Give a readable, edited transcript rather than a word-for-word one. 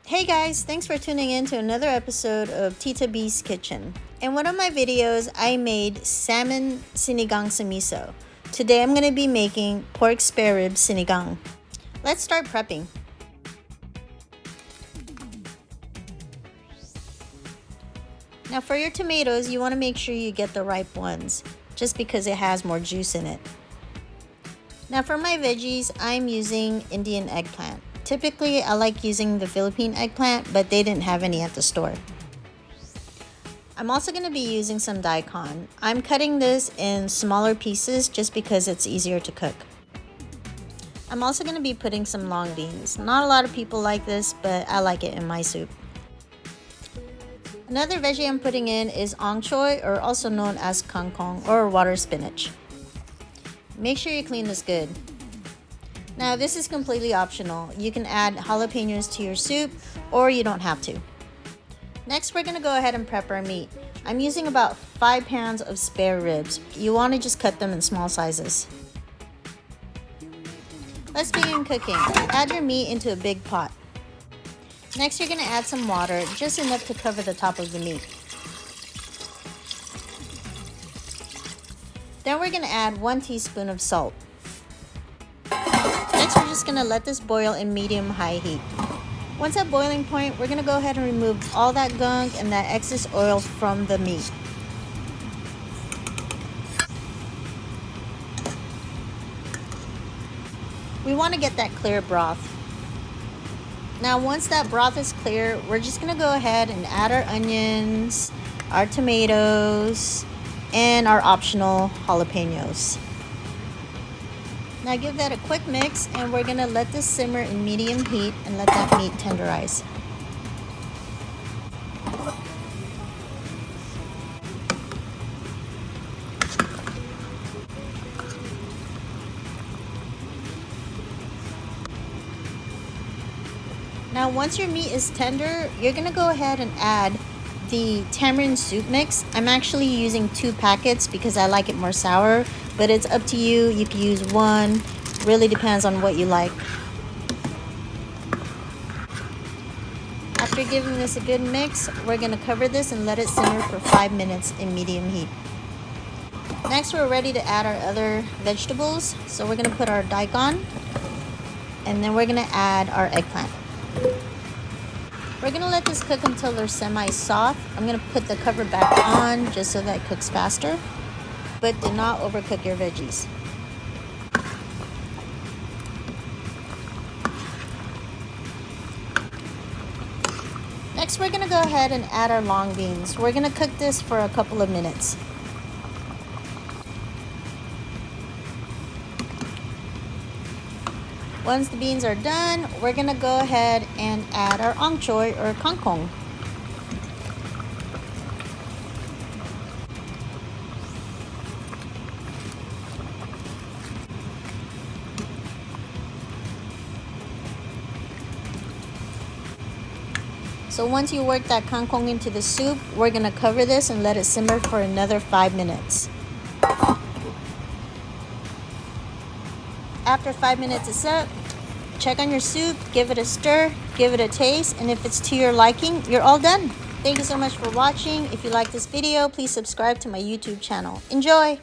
Hey guys, thanks for tuning in to another episode of Tita B's Kitchen. In one of my videos, I made salmon sinigang sa miso. Today I'm going to be making pork spare rib sinigang. Let's start prepping. Now for your tomatoes, you want to make sure you get the ripe ones, just because it has more juice in it. Now for my veggies, I'm using Indian eggplant. Typically, I like using the Philippine eggplant, but they didn't have any at the store. I'm also going to be using some daikon. I'm cutting this in smaller pieces just because it's easier to cook. I'm also going to be putting some long beans. Not a lot of people like this, but I like it in my soup. Another veggie I'm putting in is ong choy, or also known as kangkong or water spinach. Make sure you clean this good. Now this is completely optional. You can add jalapenos to your soup or you don't have to. Next, we're going to go ahead and prep our meat. I'm using about 5 pounds of spare ribs. You want to just cut them in small sizes. Let's begin cooking. Add your meat into a big pot. Next, you're going to add some water, just enough to cover the top of the meat. Then we're going to add 1 teaspoon of salt. Next, we're just going to let this boil in medium-high heat. Once at boiling point, we're going to go ahead and remove all that gunk and that excess oil from the meat. We want to get that clear broth. Now, once that broth is clear, we're just going to go ahead and add our onions, our tomatoes, and our optional jalapenos. Now give that a quick mix, and we're going to let this simmer in medium heat and let that meat tenderize. Now once your meat is tender, you're going to go ahead and add the tamarind soup mix. I'm actually using 2 packets because I like it more sour, but it's up to you. You can use 1. Really depends on what you like. After giving this a good mix, we're going to cover this and let it simmer for 5 minutes in medium heat. Next, we're ready to add our other vegetables. So we're going to put our daikon, and then we're going to add our eggplant. We're going to let this cook until they're semi-soft. I'm going to put the cover back on just so that it cooks faster, but do not overcook your veggies. Next, we're going to go ahead and add our long beans. We're going to cook this for a couple of minutes. Once the beans are done, we're going to go ahead and add our ong choy or kangkong. So once you work that kangkong into the soup, we're going to cover this and let it simmer for another 5 minutes. After 5 minutes is up, check on your soup, give it a stir, give it a taste, and if it's to your liking, you're all done. Thank you so much for watching. If you like this video, please subscribe to my YouTube channel. Enjoy!